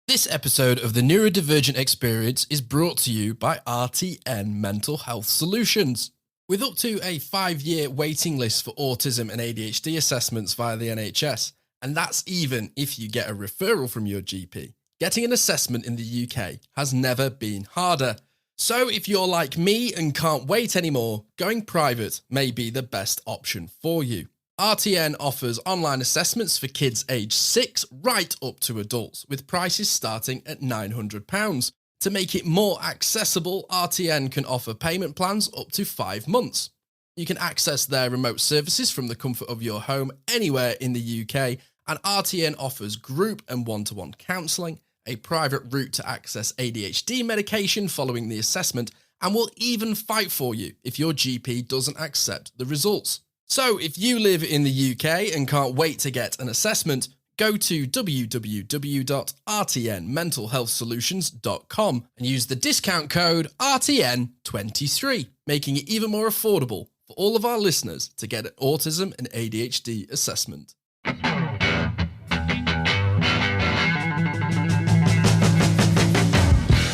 This episode of the Neurodivergent Experience is brought to you by RTN Mental Health Solutions. With up to a 5-year waiting list for autism and ADHD assessments via the NHS, and that's even if you get a referral from your GP, getting an assessment in the UK has never been harder. So if you're like me and can't wait anymore, going private may be the best option for you. RTN offers online assessments for kids aged 6 right up to adults, with prices starting at £900. To make it more accessible, RTN can offer payment plans up to 5 months. You can access their remote services from the comfort of your home anywhere in the UK, and RTN offers group and one-to-one counselling, a private route to access ADHD medication following the assessment, and will even fight for you if your GP doesn't accept the results. So if you live in the UK and can't wait to get an assessment, go to www.rtnmentalhealthsolutions.com and use the discount code RTN23, making it even more affordable for all of our listeners to get an autism and ADHD assessment.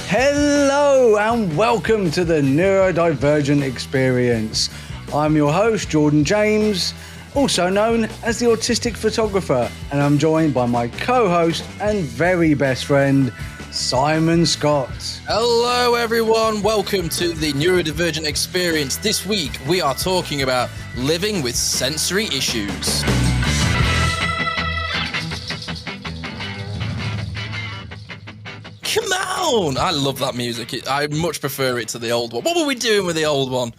Hello and welcome to the Neurodivergent Experience. I'm your host, Jordan James, also known as the Autistic Photographer, and I'm joined by my co-host and very best friend, Simon Scott. Hello everyone, welcome to the Neurodivergent Experience. This week we are talking about living with sensory issues. Come on! I love that music. I much prefer it to the old one. What were we doing with the old one?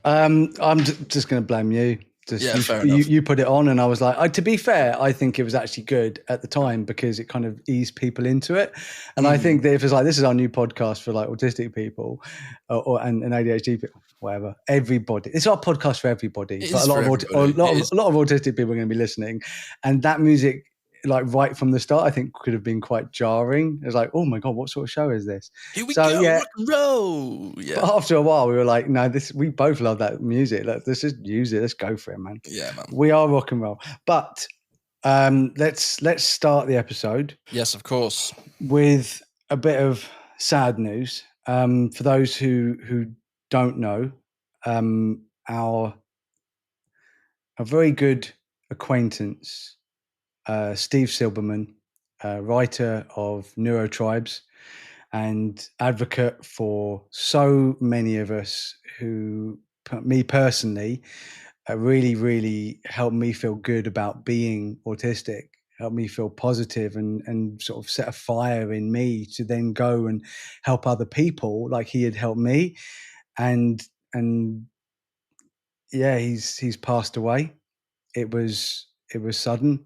I'm just going to blame you. Fair enough. You put it on and I was like, to be fair, I think it was actually good at the time because it kind of eased people into it. And I think that if it's like, this is our new podcast for like autistic people and ADHD people, whatever, everybody, it's our podcast for everybody. But a lot of autistic people are going to be listening, and that music, like right from the start, I think could have been quite jarring. It's like, oh my God, what sort of show is this? Here we go, rock and roll. Yeah. But after a while, we were like, no, we both love that music. Let's just use it. Let's go for it, man. Yeah, man. We are rock and roll. But let's start the episode. Yes, of course. With a bit of sad news. For those who don't know, our very good acquaintance, Steve Silberman, writer of Neurotribes and advocate for so many of us who, me personally, really, really helped me feel good about being autistic, helped me feel positive and sort of set a fire in me to then go and help other people like he had helped me. And yeah, he's passed away. It was sudden.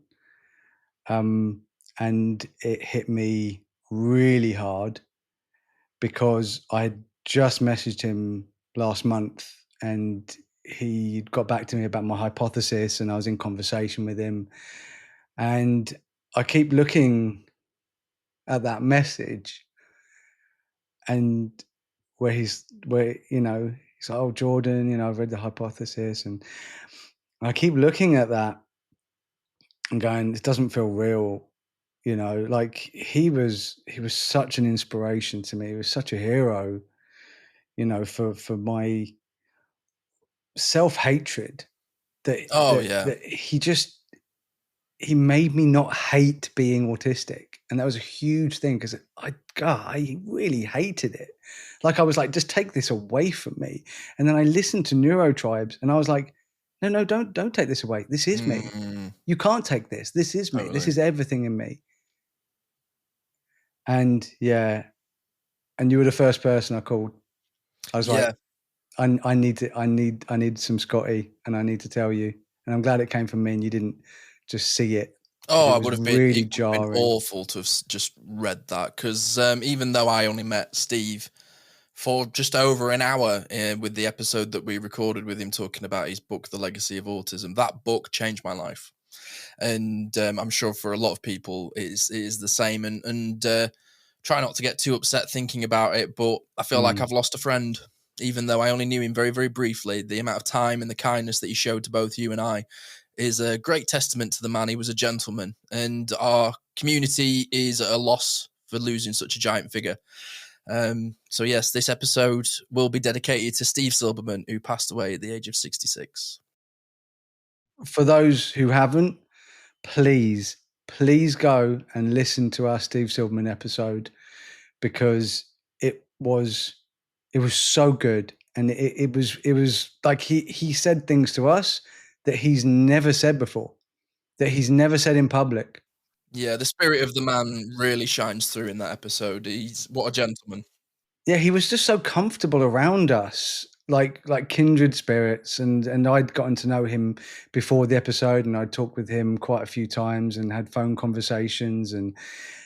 And it hit me really hard because I just messaged him last month and he got back to me about my hypothesis and I was in conversation with him. And I keep looking at that message and where he's like, oh, Jordan, I've read the hypothesis, and I keep looking at that and going, this doesn't feel real. Like he was such an inspiration to me. He was such a hero, for my self-hatred that he made me not hate being autistic. And that was a huge thing because I really hated it. Like I was like, just take this away from me. And then I listened to Neurotribes and I was like, no, don't take this away. This is me. You can't take this. This is me. Totally. This is everything in me. And yeah, and you were the first person I called. I was like, I need some Scotty, and I need to tell you. And I'm glad it came from me, and you didn't just see it. Oh, I would have been really jarring. Been awful to have just read that because even though I only met Steve for just over an hour with the episode that we recorded with him talking about his book, The Legacy of Autism, that book changed my life. And I'm sure for a lot of people it is the same. And try not to get too upset thinking about it, but I feel like I've lost a friend, even though I only knew him very, very briefly. The amount of time and the kindness that he showed to both you and I is a great testament to the man. He was a gentleman, and our community is at a loss for losing such a giant figure. So yes, this episode will be dedicated to Steve Silberman, who passed away at the age of 66. For those who haven't, please go and listen to our Steve Silberman episode, because it was so good. And it was like he said things to us that he's never said before, that he's never said in public. Yeah, the spirit of the man really shines through in that episode. He's what a gentleman. Yeah, he was just so comfortable around us, like kindred spirits. And I'd gotten to know him before the episode, and I'd talked with him quite a few times and had phone conversations. And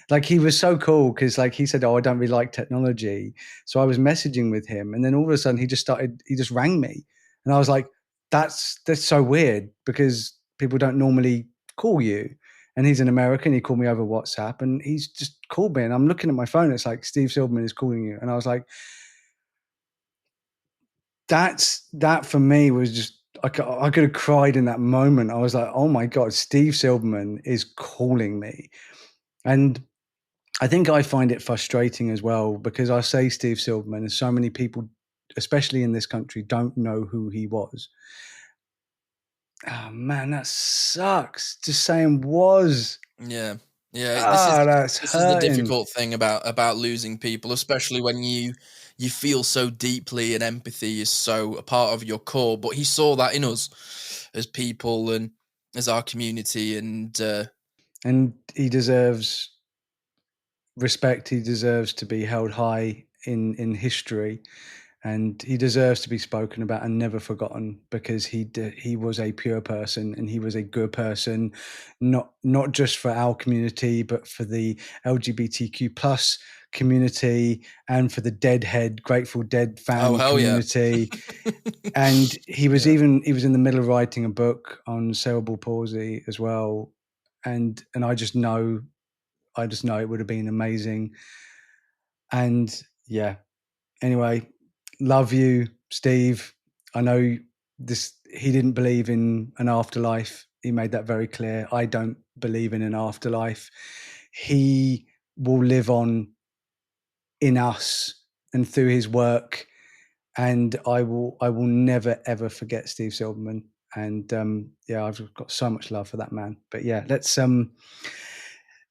like, he was so cool, because like he said, "Oh, I don't really like technology." So I was messaging with him, and then all of a sudden he just rang me, and I was like, that's so weird, because people don't normally call you. And he's an American. He called me over WhatsApp, and he's just called me, and I'm looking at my phone. It's like, Steve Silberman is calling you. And I was like, that for me was just, I could have cried in that moment. I was like, oh my God, Steve Silberman is calling me. And I think I find it frustrating as well, because I say Steve Silberman, and so many people, especially in this country, don't know who he was. Oh man, that sucks. Just saying was. Yeah. Yeah, That's this is the hurting. difficult thing about losing people, especially when you feel so deeply, and empathy is so a part of your core. But he saw that in us as people and as our community, and he deserves respect. He deserves to be held high in history, and he deserves to be spoken about and never forgotten, because he was a pure person, and he was a good person, not just for our community, but for the LGBTQ plus community, and for the Grateful Dead fan community. Yeah. And he was in the middle of writing a book on cerebral palsy as well, and I just know it would have been amazing. And yeah, anyway, love you, Steve. I know he didn't believe in an afterlife. He made that very clear. I don't believe in an afterlife. He will live on in us and through his work. And I will never, ever forget Steve Silberman. And yeah, I've got so much love for that man. But yeah, let's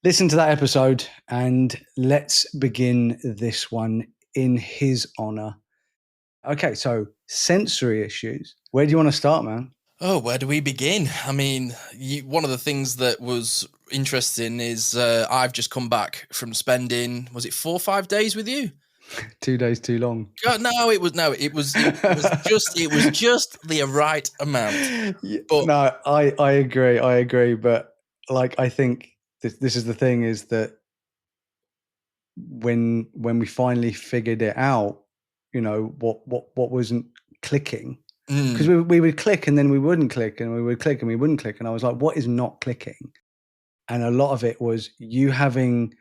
listen to that episode, and let's begin this one in his honor. Okay, so sensory issues. Where do you want to start, man? Oh, where do we begin? I mean, one of the things that was interesting is I've just come back from spending, was it 4 or 5 days with you? 2 days too long. No, it was just the right amount. But, no, I agree. But like, I think this is the thing, is that when we finally figured it out, you know, what wasn't clicking, because we would click and then we wouldn't click, and we would click and we wouldn't click, and I was like, what is not clicking? And a lot of it was you having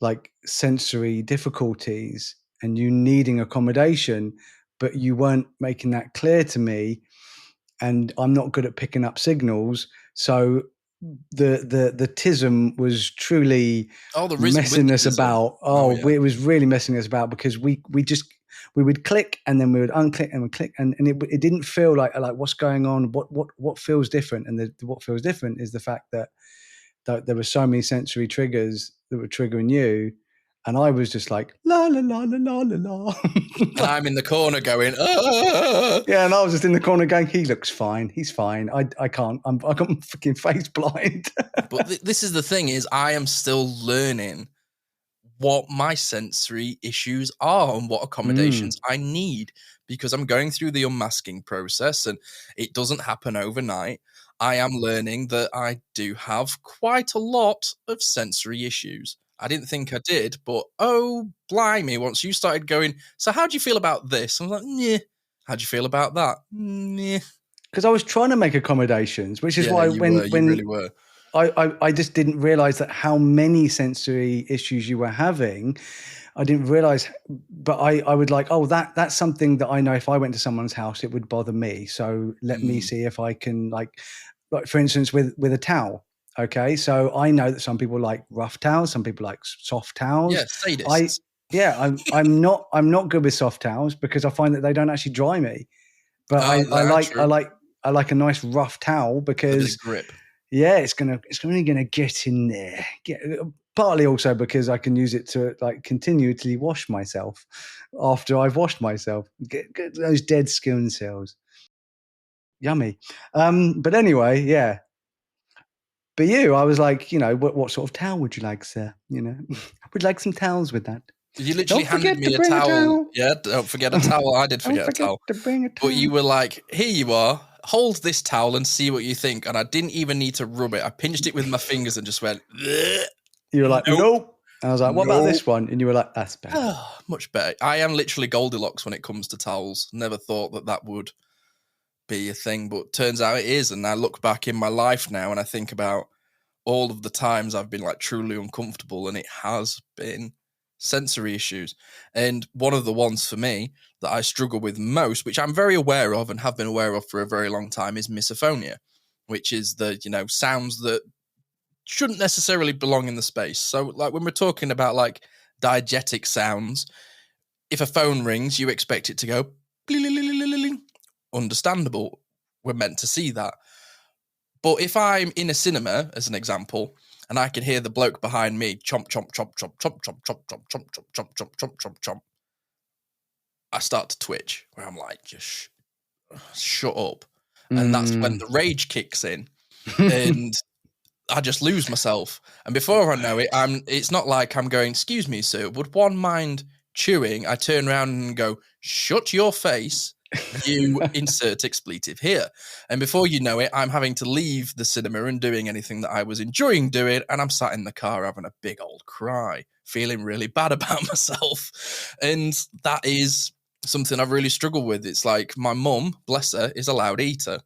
like sensory difficulties and you needing accommodation, but you weren't making that clear to me, and I'm not good at picking up signals. So the TISM was truly messing us about. It was really messing us about, because we would click and then we would unclick and we'd click, and it didn't feel like what's going on, what feels different. And what feels different is the fact that there were so many sensory triggers that were triggering you, and I was just like, la la la la la la la. And I'm in the corner going, ah! Yeah, and I was just in the corner going, he looks fine, he's fine. I can't. I'm freaking face blind. But this is the thing, is I am still learning what my sensory issues are and what accommodations I need, because I'm going through the unmasking process, and it doesn't happen overnight. I am learning that I do have quite a lot of sensory issues. I didn't think I did, but oh, blimey, once you started going, so how do you feel about this? I was like, yeah. How do you feel about that? Yeah. Because I was trying to make accommodations, which is why you really were. I just didn't realize that how many sensory issues you were having. I didn't realize, but I would like, oh, that's something that I know if I went to someone's house, it would bother me. So let me see if I can, like for instance, with a towel. Okay, so I know that some people like rough towels, some people like soft towels. Yeah, sadists. I'm not good with soft towels because I find that they don't actually dry me. But Oh, true. I like a nice rough towel A bit because of grip. yeah, it's really gonna get in there. Partly also because I can use it to like continually wash myself after I've washed myself. Get those dead skin cells. Yummy. But anyway, yeah. But I was like, what sort of towel would you like, sir? Would you like some towels with that? You literally Don't handed forget to me a bring a towel. towel. Yeah, don't forget a towel. I did Don't forget a forget towel. to bring a But towel. you were like, here you are, hold this towel and see what you think. And I didn't even need to rub it. I pinched it with my fingers and just went, You were like, nope, nope. And I was like, what about nope. this one? And you were like, that's better. Oh, much better. I am literally Goldilocks when it comes to towels. Never thought that would be a thing, but turns out it is. And I look back in my life now and I think about all of the times I've been like truly uncomfortable, and it has been sensory issues. And one of the ones for me that I struggle with most, which I'm very aware of and have been aware of for a very long time, is misophonia, which is the, sounds that shouldn't necessarily belong in the space. So like when we're talking about like diegetic sounds, if a phone rings, you expect it to go understandable. We're meant to see that. But if I'm in a cinema, as an example, and I can hear the bloke behind me chomp, chomp, chomp, chomp, chomp, chomp, chomp, chomp, chomp, chomp, chomp, chomp, chomp, chomp, chomp, I start to twitch, where I'm like, just shut up. And that's when the rage kicks in, and I just lose myself. And before I know it, it's not like I'm going, excuse me, sir, would one mind chewing? I turn around and go, shut your face. You insert expletive here. And before you know it, I'm having to leave the cinema and doing anything that I was enjoying doing. And I'm sat in the car having a big old cry, feeling really bad about myself. And that is something I've really struggled with. It's like my mum, bless her, is a loud eater.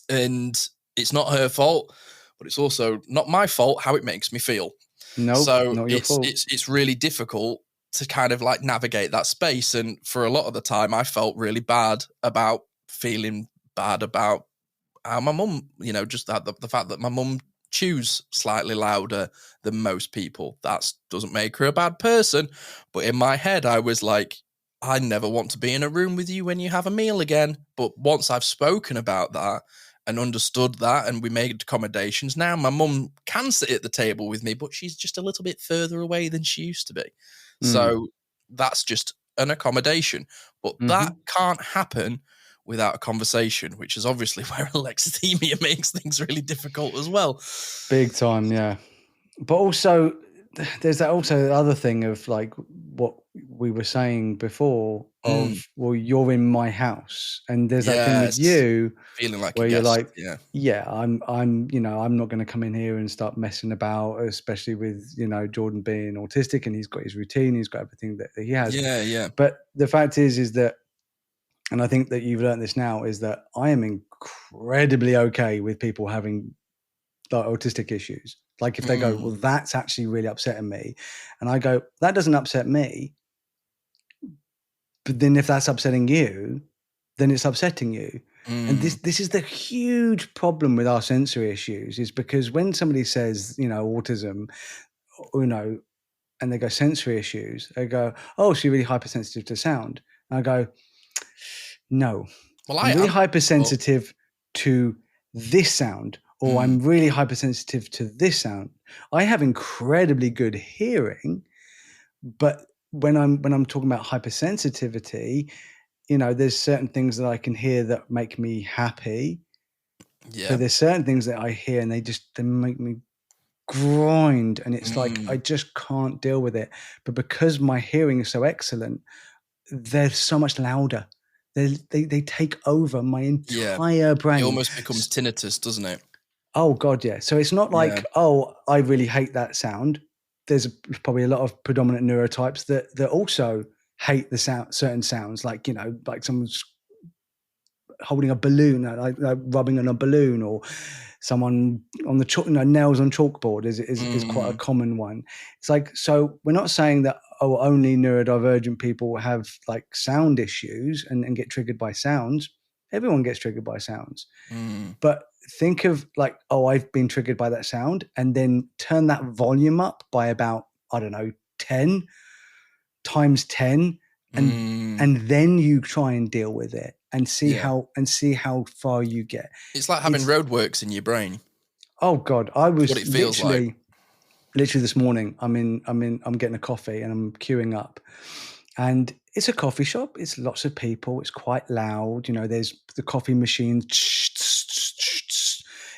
And it's not her fault, but it's also not my fault how it makes me feel. Nope, So not your fault. it's really difficult to kind of like navigate that space. And for a lot of the time, I felt really bad about feeling bad about how my mum, just that the fact that my mum chews slightly louder than most people. That doesn't make her a bad person. But in my head, I was like, I never want to be in a room with you when you have a meal again. But once I've spoken about that and understood that, and we made accommodations, now my mum can sit at the table with me, but she's just a little bit further away than she used to be. So that's just an accommodation. But that can't happen without a conversation, which is obviously where alexithymia makes things really difficult as well. Big time, yeah. But also, there's that also the other thing of like what we were saying before of, well, you're in my house, and there's that thing with you feeling like where a you're guest. like, yeah, I'm I'm not going to come in here and start messing about, especially with Jordan being autistic and he's got his routine, he's got everything that he has. Yeah. But the fact is that, and I think that you've learned this now, is that I am incredibly okay with people having like autistic issues. Like if they go, well, that's actually really upsetting me, and I go, that doesn't upset me, but then if that's upsetting you, then it's upsetting you. And this is the huge problem with our sensory issues, is because when somebody says autism, and they go sensory issues, they go, oh, so you're really hypersensitive to sound. And I go, no, well, I'm really hypersensitive to this sound, or I'm really hypersensitive to this sound. I have incredibly good hearing, but when I'm talking about hypersensitivity, there's certain things that I can hear that make me happy. Yeah. But there's certain things that I hear and they make me grind, and it's like I just can't deal with it. But because my hearing is so excellent, they're so much louder. They take over my entire brain. It almost becomes tinnitus, doesn't it? Oh God, yeah. So it's not like, oh, I really hate that sound. There's probably a lot of predominant neurotypes that also hate the sound, certain sounds, like like someone's holding a balloon, like rubbing on a balloon, or someone on the chalk, nails on chalkboard is quite a common one. It's like, so we're not saying that only neurodivergent people have like sound issues and get triggered by sounds. Everyone gets triggered by sounds. Mm. But think of like, oh, I've been triggered by that sound, and then turn that volume up by about, I don't know, 10 times 10, and then you try and deal with it and see how far you get. It's like having roadworks in your brain. Oh God, I was what it feels literally this morning. I'm getting a coffee and I'm queuing up, and it's a coffee shop. It's lots of people. It's quite loud. You know, there's the coffee machine,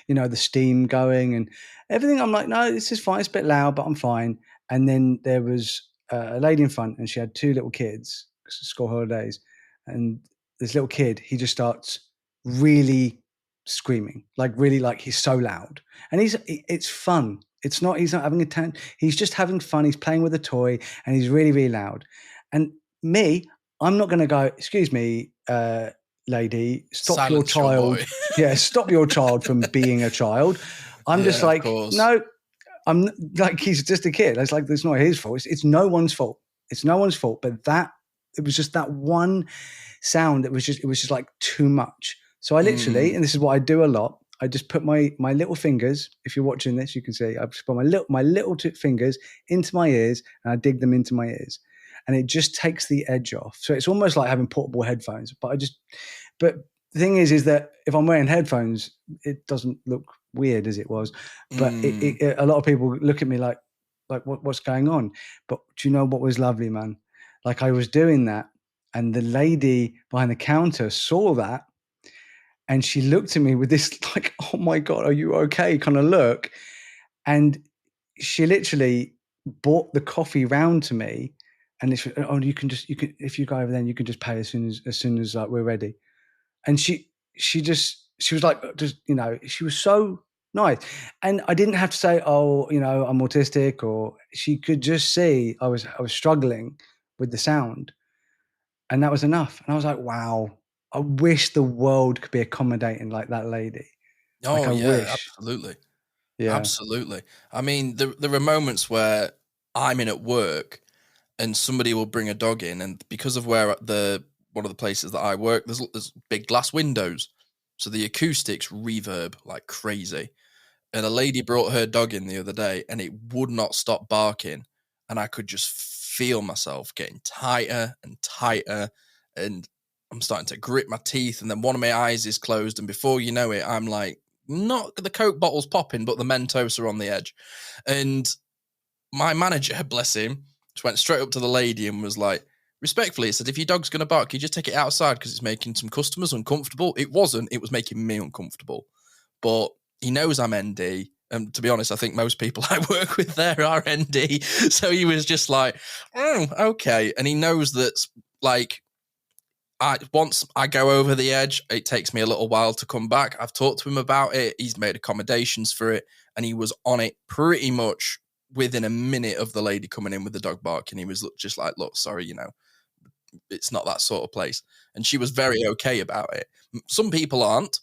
you know, the steam going and everything. I'm like, no, this is fine. It's a bit loud, but I'm fine. And then there was a lady in front, and she had two little kids, school holidays, and this little kid, he just starts really screaming, like really, like he's so loud, and it's fun. He's not having a tantrum. He's just having fun. He's playing with a toy, and he's really, really loud. And me, I'm not going to go, excuse me, lady, stop your Silence your child. boy. Yeah, stop your child from being a child. I'm just like, no, I'm like, he's just a kid. It's like, it's not his fault. It's no one's fault. It's no one's fault. But it was just that one sound. It was just like too much. So I literally, and this is what I do a lot, I just put my little fingers. If you're watching this, you can see I just put my little fingers into my ears, and I dig them into my ears, and it just takes the edge off. So it's almost like having portable headphones. But the thing is that if I'm wearing headphones, it doesn't look weird as it was. But a lot of people look at me like what's going on? But do you know what was lovely, man? Like I was doing that, and the lady behind the counter saw that. And she looked at me with this like, oh my God, are you okay? kind of look. And she literally brought the coffee round to me, and she, oh, you can if you go over there, you can just pay as soon as we're ready. And she was like, just, you know, she was so nice. And I didn't have to say, oh, you know, I'm autistic, or she could just see I was struggling with the sound. And that was enough. And I was like, wow, I wish the world could be accommodating like that lady. Like, Oh, I yeah, wish. absolutely. Yeah. Absolutely. I mean, there are moments where I'm in at work and somebody will bring a dog in, and because of where one of the places that I work, there's big glass windows. So the acoustics reverb like crazy. And a lady brought her dog in the other day, and it would not stop barking. And I could just feel myself getting tighter and tighter. And I'm starting to grit my teeth. And then one of my eyes is closed. And before you know it, I'm like, not the Coke bottle's popping, but the Mentos are on the edge. And my manager, bless him, just went straight up to the lady and was like, respectfully, said, if your dog's going to bark, you just take it outside because it's making some customers uncomfortable. It wasn't. It was making me uncomfortable. But he knows I'm ND. And to be honest, I think most people I work with there are ND. So he was just like, oh, okay. And he knows that, like, once I go over the edge, it takes me a little while to come back. I've talked to him about it. He's made accommodations for it. And he was on it pretty much within a minute of the lady coming in with the dog barking. He was just like, look, sorry, you know, it's not that sort of place. And she was very okay about it. Some people aren't.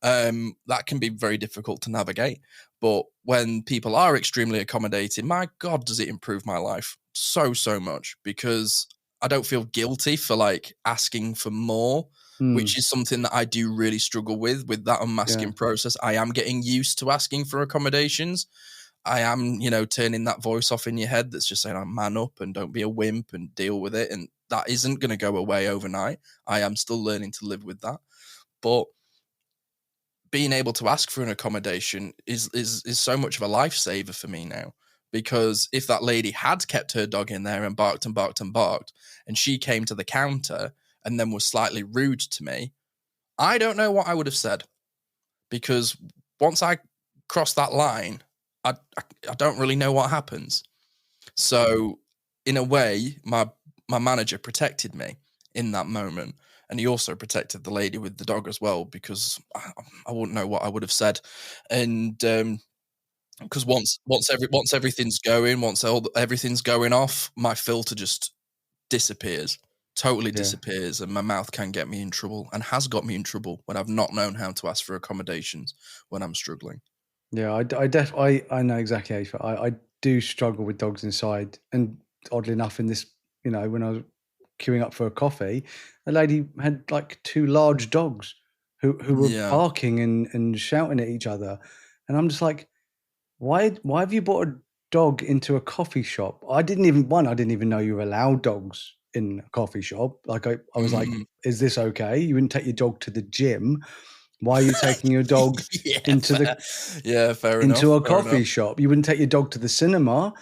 That can be very difficult to navigate. But when people are extremely accommodating, my God, does it improve my life so much, because I don't feel guilty for like asking for more, which is something that I do really struggle with that unmasking process. I am getting used to asking for accommodations. I am, you know, turning that voice off in your head that's just saying, man up and don't be a wimp and deal with it. And that isn't going to go away overnight. I am still learning to live with that. But being able to ask for an accommodation is so much of a lifesaver for me now. Because if that lady had kept her dog in there and barked and barked and barked, and she came to the counter and then was slightly rude to me, I don't know what I would have said. Because once I cross that line, I don't really know what happens. So in a way, my manager protected me in that moment. And he also protected the lady with the dog as well, because I wouldn't know what I would have said. And because once everything's going, everything's going off, my filter just disappears, totally disappears, and my mouth can get me in trouble, and has got me in trouble when I've not known how to ask for accommodations when I'm struggling. Yeah, I know exactly how you feel. I do struggle with dogs inside, and oddly enough, in this, you know, when I was queuing up for a coffee, a lady had like two large dogs who were Yeah. barking and shouting at each other. And I'm just like, why have you brought a dog into a coffee shop? I didn't even know you were allowed dogs in a coffee shop. Like I was like, is this okay? You wouldn't take your dog to the gym. Why are you taking your dog fair enough. into a coffee shop? You wouldn't take your dog to the cinema.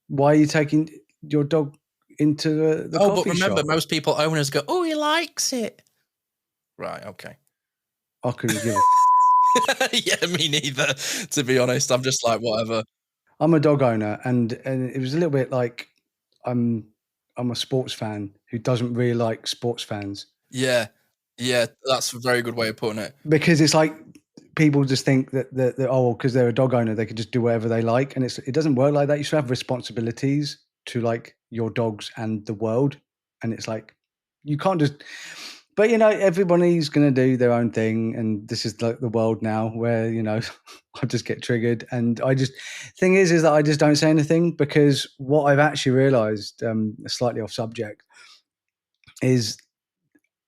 Why are you taking your dog into the coffee shop? Oh, but remember, most people, owners go, oh, he likes it. Right, okay. I couldn't give a yeah, me neither, to be honest. I'm just like, whatever. I'm a dog owner, and it was a little bit like I'm a sports fan who doesn't really like sports fans. Yeah, that's a very good way of putting it. Because it's like people just think that because they're a dog owner, they can just do whatever they like, and it doesn't work like that. You should have responsibilities to like your dogs and the world, and it's like you can't just. But everybody's going to do their own thing, and this is like the world now where I just get triggered, and thing is that I just don't say anything, because what I've actually realised, slightly off subject, is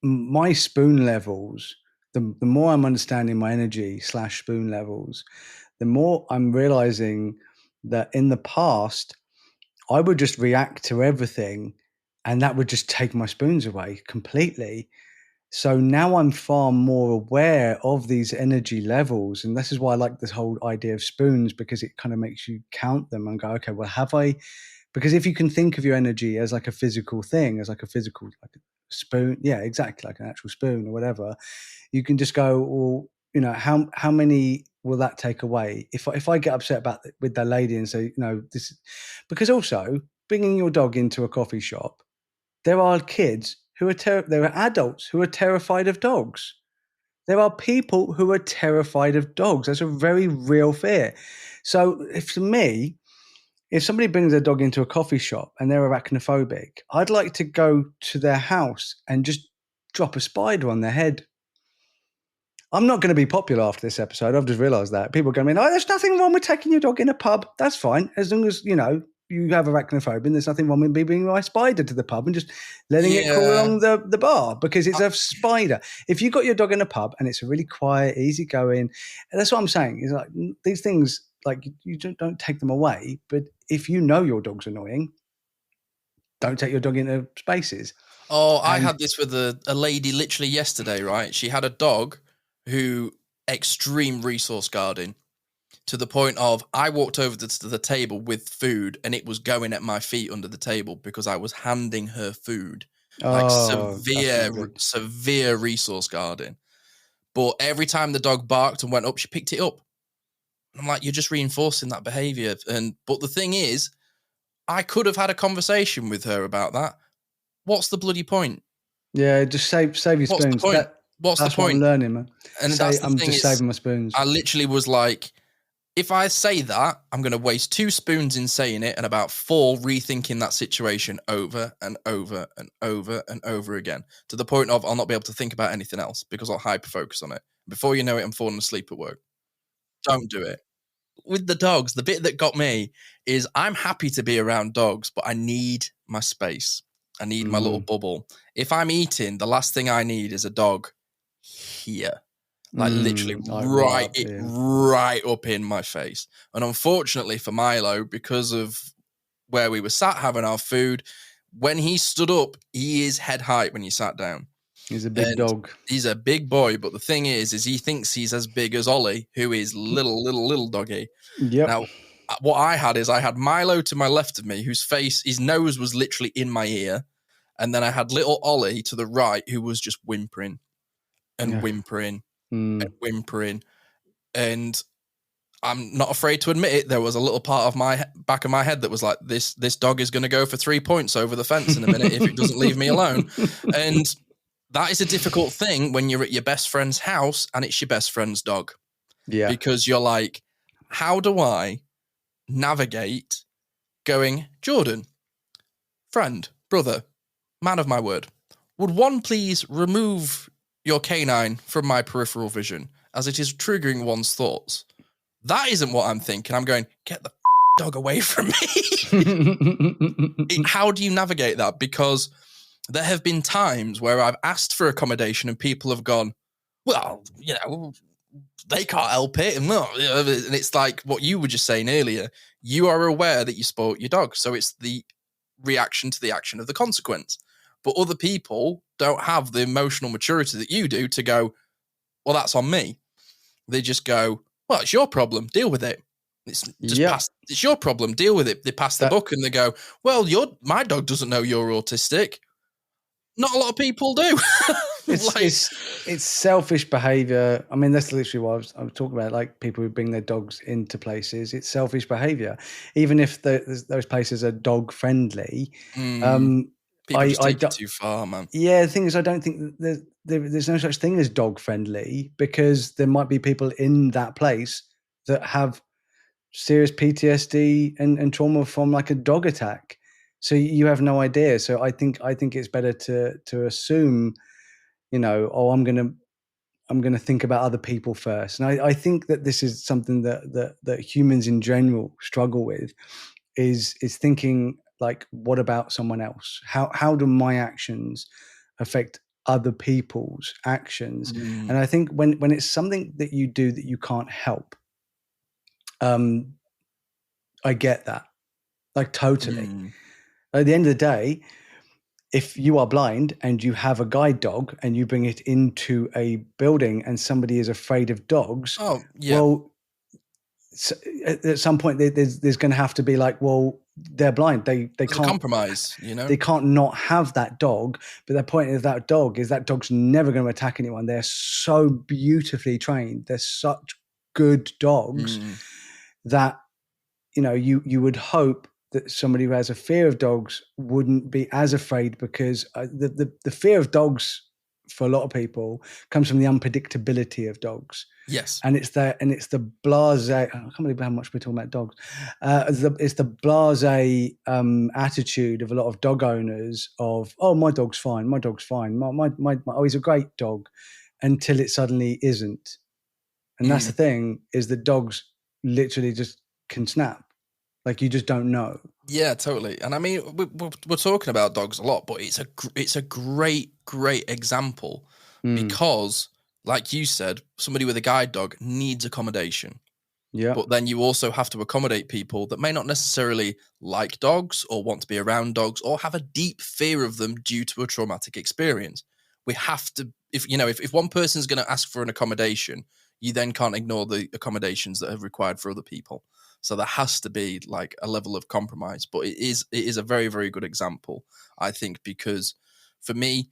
my spoon levels. The more I'm understanding my energy / spoon levels, the more I'm realising that in the past I would just react to everything, and that would just take my spoons away completely. So now I'm far more aware of these energy levels. And this is why I like this whole idea of spoons, because it kind of makes you count them and go, okay, well, have I? Because if you can think of your energy as like a physical thing, as like a physical like a spoon, yeah, exactly, like an actual spoon or whatever, you can just go, well, how many will that take away? If I get upset with that lady and say, this, because also bringing your dog into a coffee shop, there are kids who are there are adults who are terrified of dogs. There are people who are terrified of dogs. That's a very real fear. So if somebody brings their dog into a coffee shop and they're arachnophobic, I'd like to go to their house and just drop a spider on their head. I'm not going to be popular after this episode. I've just realised that. People are going to be, there's nothing wrong with taking your dog in a pub. That's fine. As long as, you have arachnophobia, and there's nothing wrong with me bringing my spider to the pub and just letting it crawl along the bar, because it's a spider. If you got your dog in a pub and it's a really quiet, easygoing, and that's what I'm saying, is like these things, like you don't take them away. But if you know your dog's annoying, don't take your dog into spaces. Oh, I had this with a lady literally yesterday, right? She had a dog who extreme resource guarding, to the point of I walked over to the table with food and it was going at my feet under the table because I was handing her food. Like severe resource guarding. But every time the dog barked and went up, she picked it up. And I'm like, you're just reinforcing that behavior. But the thing is, I could have had a conversation with her about that. What's the bloody point? Yeah, just save your spoons. What's the point? What I'm learning, man. And that's the I'm thing, just saving my spoons. I literally was like, if I say that, I'm going to waste 2 spoons in saying it and about 4 rethinking that situation over and over and over and over again, to the point of I'll not be able to think about anything else because I'll hyper-focus on it. Before you know it, I'm falling asleep at work. Don't do it. With the dogs, the bit that got me is I'm happy to be around dogs, but I need my space. I need my little bubble. If I'm eating, the last thing I need is a dog here. Like literally right up in my face. And unfortunately for Milo, because of where we were sat having our food, when he stood up, he is head height when he sat down. He's a big dog. He's a big boy, but the thing is he thinks he's as big as Ollie, who is little doggy. Yep. Now, what I had Milo to my left of me, his nose was literally in my ear. And then I had little Ollie to the right, who was just whimpering and whimpering. And whimpering, and I'm not afraid to admit it. There was a little part of my back of my head that was like, this dog is going to go for 3 points over the fence in a minute if it doesn't leave me alone. And that is a difficult thing when you're at your best friend's house and it's your best friend's dog. Yeah, because you're like, how do I navigate going, Jordan, friend, brother, man of my word, would one please remove your canine from my peripheral vision, as it is triggering one's thoughts? That isn't what I'm thinking. I'm going, get the dog away from me. How do you navigate that? Because there have been times where I've asked for accommodation and people have gone, well, they can't help it. And it's like what you were just saying earlier. You are aware that you spoiled your dog. So it's the reaction to the action of the consequence. But other people don't have the emotional maturity that you do to go, well, that's on me. They just go, well, it's your problem. Deal with it. It's just it's your problem. Deal with it. They pass the book and they go, well, my dog doesn't know you're autistic. Not a lot of people do. It's selfish behavior. I mean, that's literally what I was talking about, like people who bring their dogs into places. It's selfish behavior. Even if those places are dog friendly. People just take it too far, man. Yeah, the thing is, I don't think there's no such thing as dog friendly, because there might be people in that place that have serious PTSD and trauma from like a dog attack. So you have no idea. So I think it's better to assume, I'm gonna think about other people first. And I think that this is something that humans in general struggle with, is thinking like, what about someone else? How do my actions affect other people's actions? And I think when it's something that you do that you can't help, I get that, like, totally. At the end of the day, if you are blind and you have a guide dog and you bring it into a building and somebody is afraid of dogs, well, at some point there's going to have to be like, well, they're blind. They can't compromise, They can't not have that dog. But the point of that dog is that dog's never going to attack anyone. They're so beautifully trained. They're such good dogs that, you would hope that somebody who has a fear of dogs wouldn't be as afraid, because the fear of dogs for a lot of people comes from the unpredictability of dogs. Yes. And it's the blasé, I can't believe how much we're talking about dogs. It's the blasé attitude of a lot of dog owners of, oh, my dog's fine. Oh, he's a great dog, until it suddenly isn't. And that's the thing, is that dogs literally just can snap. Like, you just don't know. Yeah, totally. And I mean, we're talking about dogs a lot, but it's a great example because, like you said, somebody with a guide dog needs accommodation. Yeah. But then you also have to accommodate people that may not necessarily like dogs or want to be around dogs or have a deep fear of them due to a traumatic experience. We have to, if one person's going to ask for an accommodation, you then can't ignore the accommodations that are required for other people. So there has to be like a level of compromise, but it is a very, very good example, I think, because for me,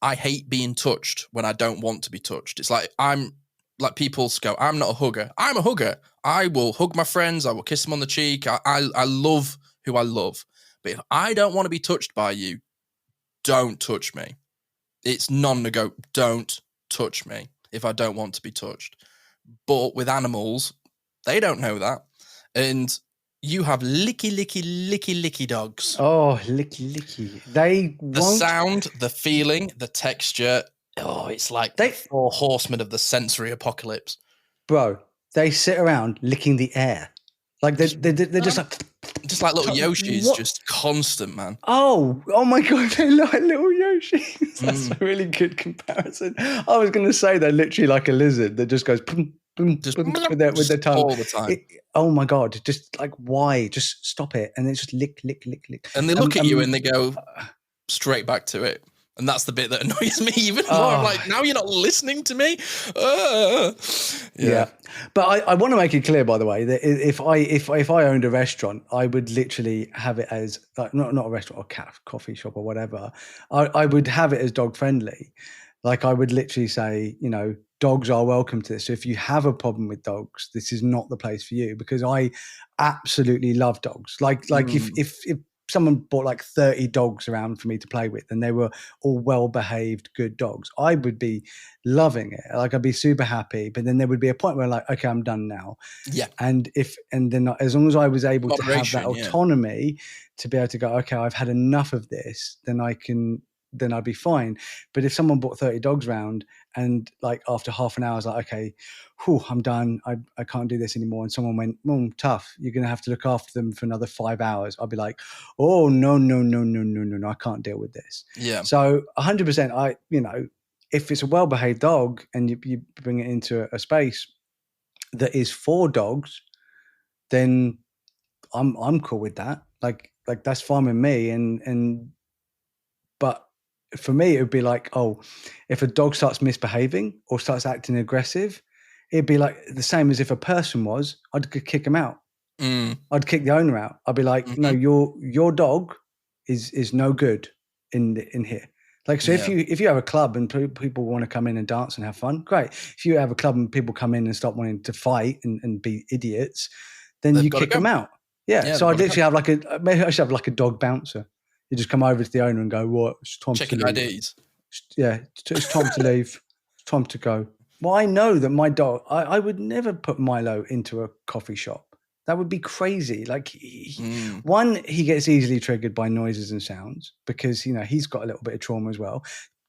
I hate being touched when I don't want to be touched. It's like, people go, I'm not a hugger. I'm a hugger. I will hug my friends. I will kiss them on the cheek. I love who I love. But if I don't want to be touched by you, don't touch me. It's non-negotiable. Don't touch me if I don't want to be touched. But with animals, they don't know that. And you have licky dogs. Oh, licky. The sound, the feeling, the texture. Oh, it's like the 4 horsemen of the sensory apocalypse. Bro, they sit around licking the air. Like, they're just like... Just like little Yoshis, just constant, man. Oh my God, they look like little Yoshis. That's a really good comparison. I was going to say they're literally like a lizard that just goes... with their tongue all the time. Oh my God! Just like, why? Just stop it, and then just lick. And they look at you and they go straight back to it, and that's the bit that annoys me even more. I'm like, now you're not listening to me. Yeah. But I want to make it clear, by the way, that if I owned a restaurant, I would literally have it as like not a restaurant or coffee shop or whatever. I would have it as dog friendly. Like, I would literally say, dogs are welcome to this. So if you have a problem with dogs, this is not the place for you, because I absolutely love dogs. Like if someone brought like 30 dogs around for me to play with and they were all well-behaved, good dogs, I would be loving it. Like, I'd be super happy. But then there would be a point where like, okay, I'm done now. Yeah. And then as long as I was able to have that autonomy to be able to go, okay, I've had enough of this, then I'd be fine. But if someone brought 30 dogs around and like after half an hour I was like, okay, I'm done. I can't do this anymore. And someone went, tough. You're going to have to look after them for another 5 hours. I'll be like, oh, no. I can't deal with this. Yeah. So 100%, if it's a well-behaved dog and you bring it into a space that is for dogs, then I'm cool with that. Like that's fine with me. But for me, it would be like, oh, if a dog starts misbehaving or starts acting aggressive, it'd be like the same as if a person was. I'd kick him out. I'd kick the owner out. I'd be like, no, your dog is no good in here. Like, so if you have a club and people want to come in and dance and have fun, great. If you have a club and people come in and start wanting to fight and be idiots, then you kick them out. Yeah. So I'd literally have maybe I should have like a dog bouncer. You just come over to the owner and go, what? It's time checking to leave. IDs. Yeah, it's time to leave. It's time to go. Well, I know that my dog, I would never put Milo into a coffee shop. That would be crazy. Like, one, he gets easily triggered by noises and sounds because, he's got a little bit of trauma as well.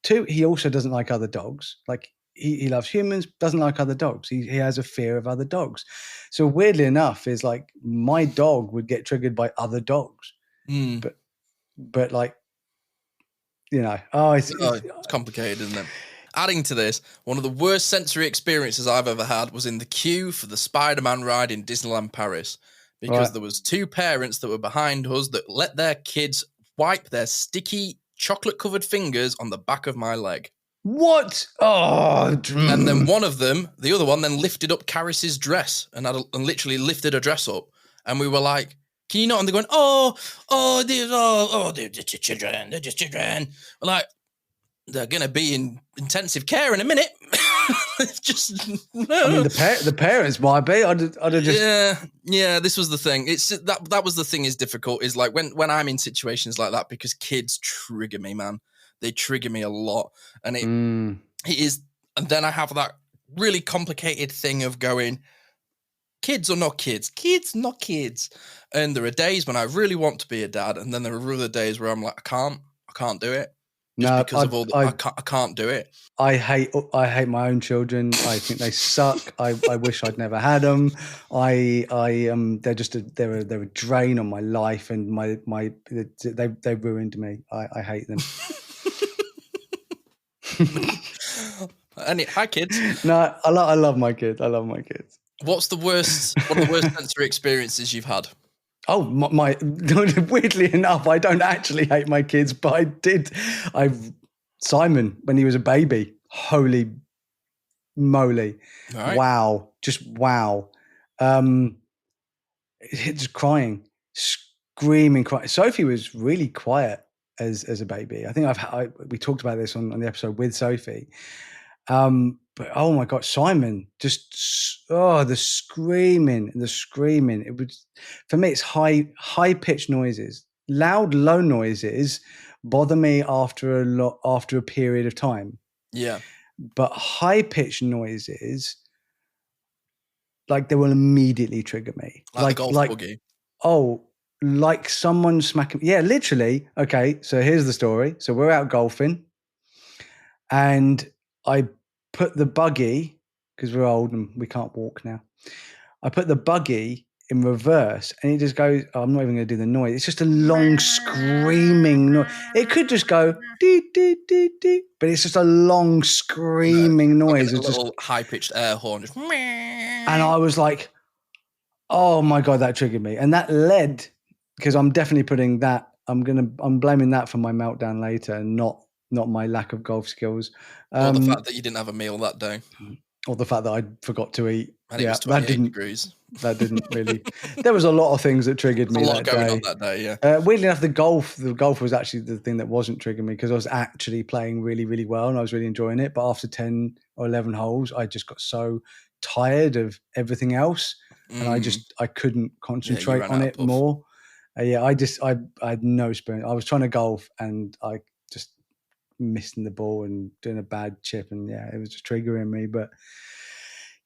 Two, he also doesn't like other dogs. Like, he loves humans, doesn't like other dogs. He has a fear of other dogs. So weirdly enough, is like my dog would get triggered by other dogs. But like, it's complicated, isn't it? Adding to this, one of the worst sensory experiences I've ever had was in the queue for the Spider-Man ride in Disneyland Paris, because there was two parents that were behind us that let their kids wipe their sticky chocolate-covered fingers on the back of my leg. What? Oh, and then the other one, then lifted up Caris's dress and literally lifted her dress up, and we were like, "Can you not?" And they're going, they're just children. They're just children. We're like, they're going to be in intensive care in a minute. Just no. I mean, the parents might be. I'd have just This was the thing. It's that was the thing is difficult. Is like when I'm in situations like that, because kids trigger me, man. They trigger me a lot, and it is. And then I have that really complicated thing of going, kids or not kids, kids not kids. And there are days when I really want to be a dad, and then there are other days where I'm like, I can't do it. I can't do it. I hate my own children. I think they suck. I wish I'd never had them. They're a drain on my life, and they ruined me. I hate them. Hi kids. No, I love my kids. I love my kids. What's the worst? One of the worst sensory experiences you've had? Oh, my weirdly enough, I don't actually hate my kids, but I did. Simon, when he was a baby, holy moly. Right. Wow. Just wow. Just crying, screaming, crying. Sophie was really quiet as a baby. I think we talked about this on the episode with Sophie. But oh my God, Simon, just the screaming. It was, for me, it's high pitched noises. Loud, low noises bother me after a period of time. Yeah. But high pitched noises, like, they will immediately trigger me. Like the golf buggy. Oh, like someone smacking. Yeah, literally. Okay, so here's the story. So we're out golfing, and I put the buggy, because we're old and we can't walk now. I put the buggy in reverse, and it just goes, I'm not even going to do the noise. It's just a long screaming noise. It could just go dee, dee, dee, dee, but it's just a long screaming noise. It's a little high-pitched air horn. Just... And I was like, oh my God, that triggered me. And that led, because I'm definitely putting that, I'm blaming that for my meltdown later, and not my lack of golf skills. Or the fact that you didn't have a meal that day. Or the fact that I forgot to eat. And it was 28 degrees. That didn't really. There was a lot of things that triggered me that day. There's a lot going on that day, yeah. Weirdly enough, the golf was actually the thing that wasn't triggering me, because I was actually playing really, really well and I was really enjoying it. But after 10 or 11 holes, I just got so tired of everything else, and I couldn't concentrate on it more. I had no experience. I was trying to golf and I just missing the ball and doing a bad chip, and it was just triggering me. But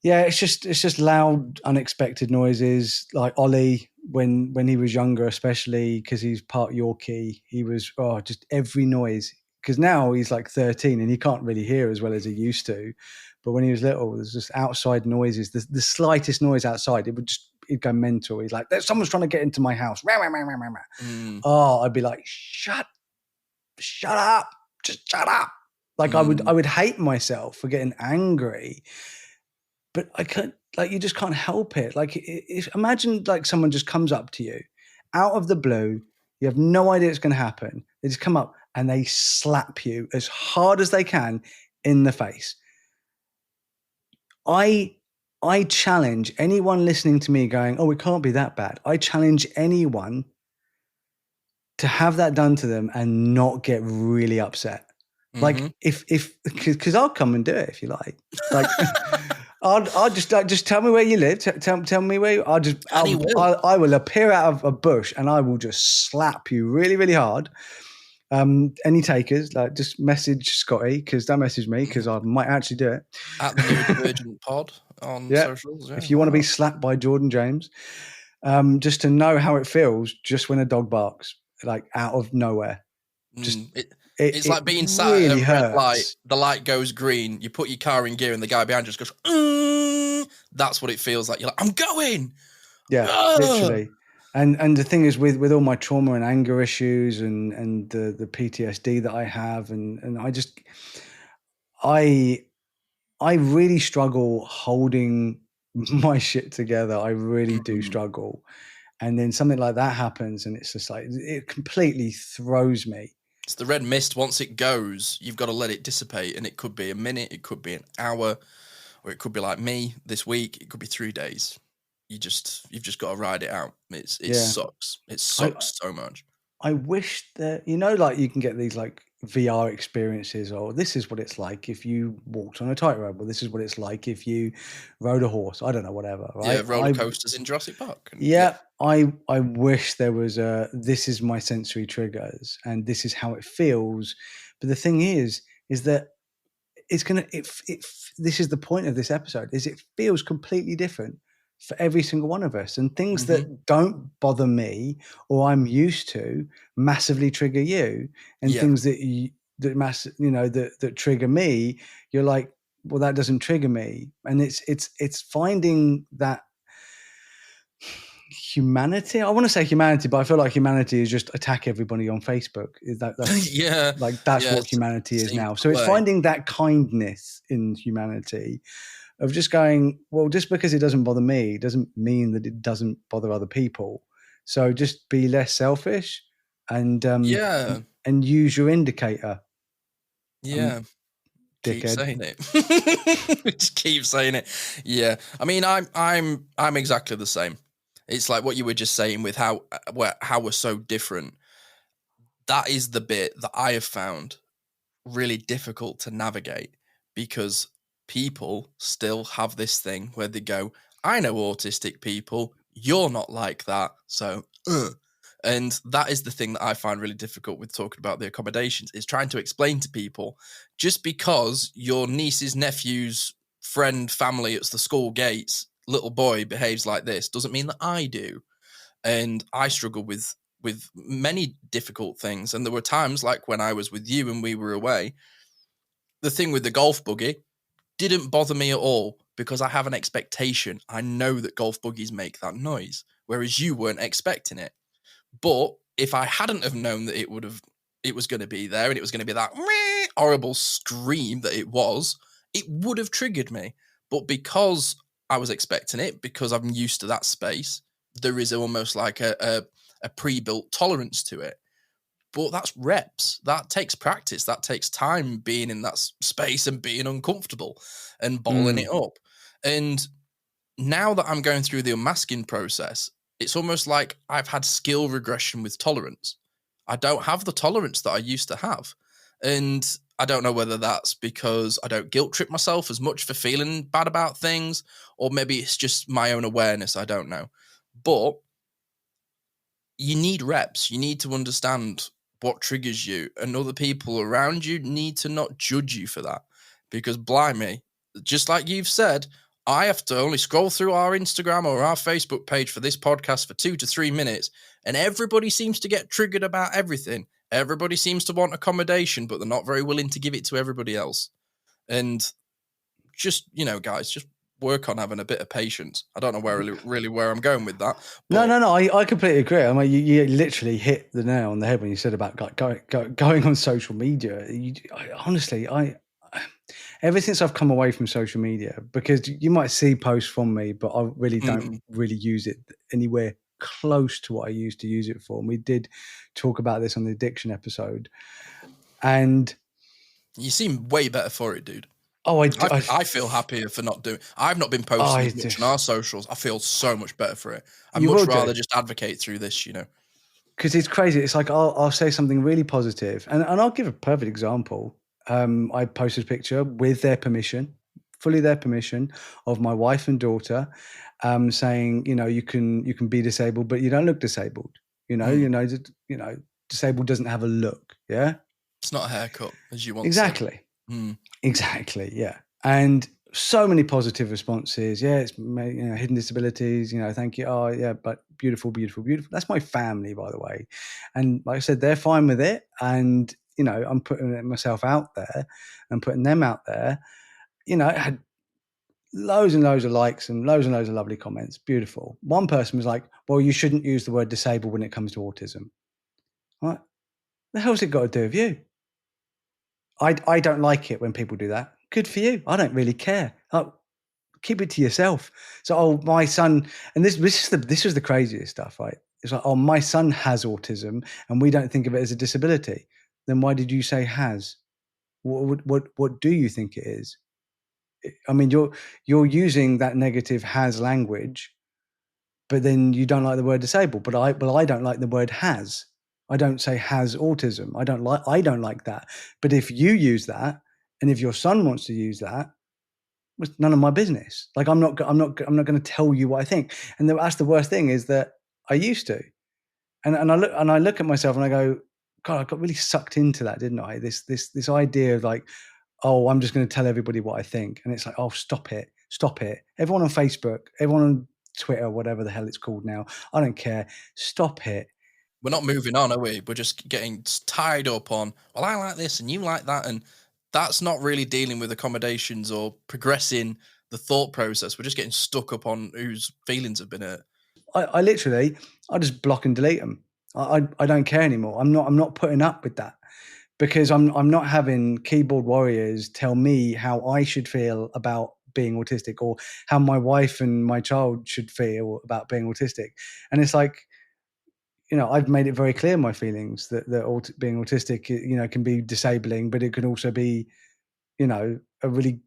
it's just loud, unexpected noises. Like Ollie, when he was younger, especially because he's part Yorkie, he was just every noise. Because now he's like 13 and he can't really hear as well as he used to. But when he was little, there's just outside noises. The slightest noise outside, he'd go mental. He's like, someone's trying to get into my house. I'd be like, shut up, just shut up. Like I would hate myself for getting angry, but I can't, like, you just can't help it. Like, imagine like someone just comes up to you out of the blue. You have no idea it's going to happen. They just come up and they slap you as hard as they can in the face. I challenge anyone listening to me going, oh, it can't be that bad. I challenge anyone to have that done to them and not get really upset. Like because I'll come and do it if you like I'll just tell me where you live. Tell me where I will appear out of a bush and I will just slap you really, really hard. Any takers, like, just message Scotty, because don't message me, because I might actually do it. At the Neurodivergent Pod on socials. Yeah, if you want to be slapped by Jordan James, just to know how it feels just when a dog barks, like out of nowhere. Just it's like being sat really at a red hurts. light, the light goes green, you put your car in gear and the guy behind you just goes, that's what it feels like. You're like, I'm going. Yeah, literally. And the thing is, with all my trauma and anger issues and the PTSD that I have, and I really struggle holding my shit together. I really do struggle. And then something like that happens and it's just like, it completely throws me. It's the red mist. Once it goes, you've got to let it dissipate, and it could be a minute, it could be an hour, or it could be like me this week, it could be 3 days. You've just got to ride it out. It sucks. It sucks so much. I wish that, like, you can get these like VR experiences, or this is what it's like if you walked on a tightrope, or this is what it's like if you rode a horse. I don't know, whatever. Right? Yeah, roller coasters in Jurassic Park. I wish there was this is my sensory triggers and this is how it feels. But the thing is that this is the point of this episode, is it feels completely different for every single one of us, and things that don't bother me or I'm used to massively trigger you, and things that trigger me, you're like, well, that doesn't trigger me. And it's finding that humanity. I want to say humanity, but I feel like humanity is just attack everybody on Facebook. That's what humanity is now. So it's finding that kindness in humanity, of just going, well, just because it doesn't bother me doesn't mean that it doesn't bother other people. So just be less selfish and use your indicator. Keep saying it. Just keep saying it. Yeah. I mean, I'm exactly the same. It's like what you were just saying with how we're so different. That is the bit that I have found really difficult to navigate, because people still have this thing where they go, I know autistic people, you're not like that, so and that is the thing that I find really difficult with talking about the accommodations, is trying to explain to people, just because your niece's nephew's friend, family at the school gates, little boy behaves like this, doesn't mean that I do. And I struggle with many difficult things. And there were times, like when I was with you and we were away, the thing with the golf buggy didn't bother me at all, because I have an expectation. I know that golf buggies make that noise, whereas you weren't expecting it. But if I hadn't have known that it was going to be there, and it was going to be that horrible scream that it would have triggered me. But because I was expecting it, because I'm used to that space, there is almost like a pre-built tolerance to it. But that's reps. That takes practice. That takes time, being in that space and being uncomfortable and bottling it up. And now that I'm going through the unmasking process, it's almost like I've had skill regression with tolerance. I don't have the tolerance that I used to have. And I don't know whether that's because I don't guilt trip myself as much for feeling bad about things, or maybe it's just my own awareness. I don't know. But you need reps. You need to understand what triggers you, and other people around you need to not judge you for that. Because blimey, just like you've said, I have to only scroll through our Instagram or our Facebook page for this podcast for 2 to 3 minutes, and everybody seems to get triggered about everything. Everybody seems to want accommodation, but they're not very willing to give it to everybody else. And just, guys, just work on having a bit of patience. I don't know really where I'm going with that. No, But no, no. I completely agree. I mean, you literally hit the nail on the head when you said about going on social media. Honestly, ever since I've come away from social media, because you might see posts from me, but I really don't really use it anywhere close to what I used to use it for. And we did talk about this on the addiction episode. And you seem way better for it, dude. oh, I feel happier for not doing. I've not been posting as much on our socials. I feel so much better for it. I'd You much will rather do. just advocate through this, you know. Because it's crazy. It's like I'll say something really positive, and I'll give a perfect example. I posted a picture with their permission, fully their permission, of my wife and daughter, saying, you know, you can be disabled, but you don't look disabled. Disabled doesn't have a look. Yeah, It's not a haircut, as you once said. exactly. Exactly, yeah. And so many positive responses. Yeah, it's hidden disabilities. Thank you. Oh, yeah, but beautiful, beautiful, beautiful. That's my family, by the way. And like I said, they're fine with it. And I'm putting myself out there and putting them out there. It had loads and loads of likes and loads of lovely comments. Beautiful. One person was like, "Well, you shouldn't use the word disabled when it comes to autism." What the hell's it got to do with you? I don't like it when people do that. Good for you. I don't really care. Keep it to yourself. So, my son, and this was the craziest stuff, right? It's like, my son has autism, and we don't think of it as a disability. Then why did you say has? What do you think it is? I mean, you're using that negative has language, but then you don't like the word disabled. But I don't like the word has. I don't say has autism. I don't like that. But if you use that, and if your son wants to use that, it's none of my business. Like I'm not going to tell you what I think. And that's the worst thing, is that I used to, and I look at myself and I go, God, I got really sucked into that, didn't I? This idea of like, oh, I'm just going to tell everybody what I think, and it's like, oh, stop it. Everyone on Facebook, everyone on Twitter, whatever the hell it's called now, I don't care. Stop it. We're not moving on, are we? We're just getting tied up on, well, I like this and you like that. And that's not really dealing with accommodations or progressing the thought process. We're just getting stuck up on whose feelings have been hurt. I literally, I just block and delete them. I don't care anymore. I'm not putting up with that, because I'm not having keyboard warriors tell me how I should feel about being autistic, or how my wife and my child should feel about being autistic. And it's like, I've made it very clear, my feelings, that being autistic, can be disabling, but it can also be, a really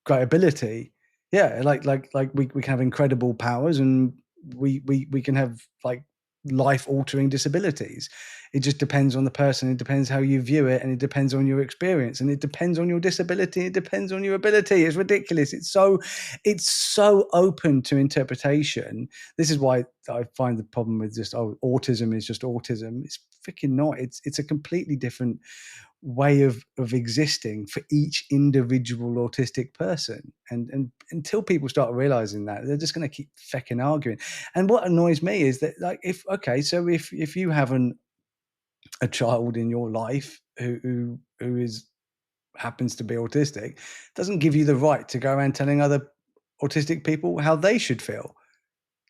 great ability. Yeah, like we can have incredible powers, and we can have like life-altering disabilities. It just depends on the person. It depends how you view it, and it depends on your experience, and it depends on your disability. It depends on your ability. It's ridiculous. It's so open to interpretation. This is why I find the problem with just autism is just autism. It's freaking not. It's a completely different way of existing for each individual autistic person. And until people start realizing that, they're just going to keep fecking arguing. And what annoys me is that, like, if you have a child in your life who happens to be autistic, doesn't give you the right to go around telling other autistic people how they should feel.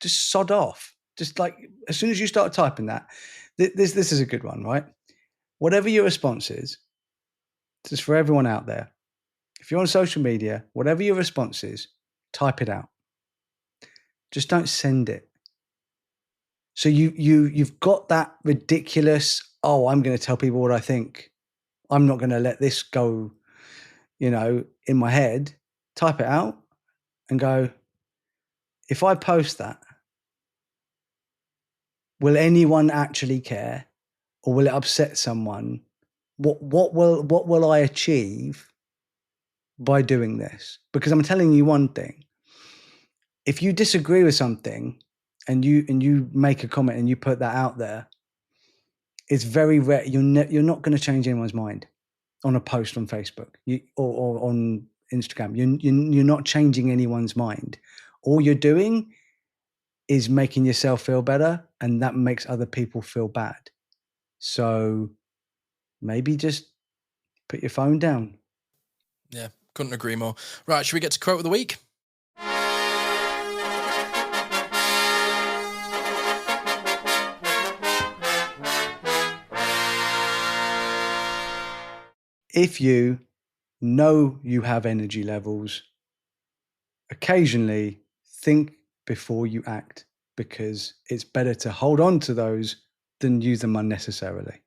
Just sod off. Just like, as soon as you start typing that, this is a good one, right? Whatever your response is, just for everyone out there, if you're on social media, whatever your response is, type it out. Just don't send it. So you've got that ridiculous, oh, I'm going to tell people what I think. I'm not going to let this go, in my head. Type it out and go, if I post that, will anyone actually care, or will it upset someone? What will I achieve by doing this? Because I'm telling you one thing. If you disagree with something and you make a comment and you put that out there, it's very rare. You're not going to change anyone's mind on a post on Facebook or on Instagram. You're not changing anyone's mind. All you're doing is making yourself feel better, and that makes other people feel bad. So maybe just put your phone down. Yeah, couldn't agree more. Right, should we get to quote of the week? if you know you have energy levels, occasionally think before you act, because it's better to hold on to those than use them unnecessarily.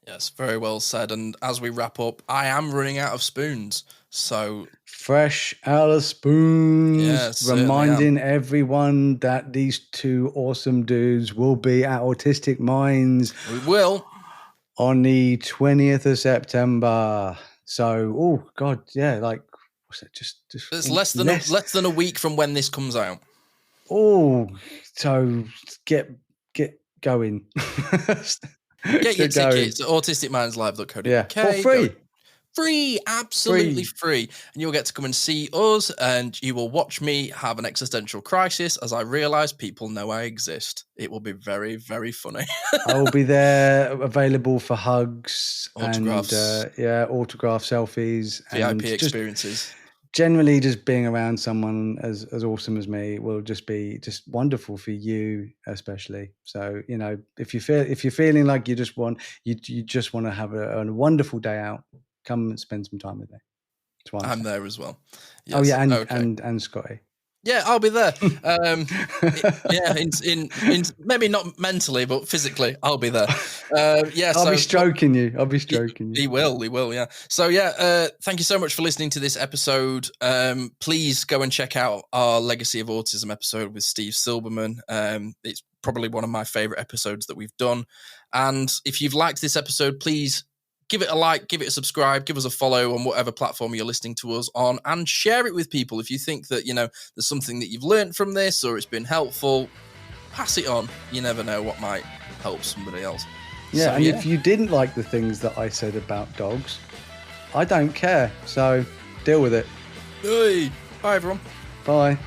Yes, very well said. And as we wrap up, I am running out of spoons. So fresh out of spoons, yeah, reminding everyone that these two awesome dudes will be at Autistic Minds. We will. On the 20th of September. So, oh God, yeah, like what's that? Just it's less than a week from when this comes out. Oh, so get going. Get your tickets at autisticmindslive.co.uk. Yeah, for free. Free, absolutely free. And you'll get to come and see us, and you will watch me have an existential crisis as I realise people know I exist. It will be very, very funny. I will be there, available for hugs, autographs, and autograph selfies, VIP and experiences. Generally, just being around someone as awesome as me will just be just wonderful for you, especially. So, you know, if you're feeling like you just want to have a wonderful day out, come and spend some time with me. I'm there as well. Yes. Oh yeah, and Scotty. Yeah, I'll be there. In maybe not mentally, but physically, I'll be there. I'll be stroking you. I'll be stroking you. He will. Yeah. So yeah, thank you so much for listening to this episode. Please go and check out our Legacy of Autism episode with Steve Silberman. It's probably one of my favorite episodes that we've done. And if you've liked this episode, please give it a like, give it a subscribe, give us a follow on whatever platform you're listening to us on, and share it with people. If you think that, you know, there's something that you've learned from this or it's been helpful, pass it on. You never know what might help somebody else. Yeah, so, if you didn't like the things that I said about dogs, I don't care. So deal with it. Hey, bye everyone. Bye.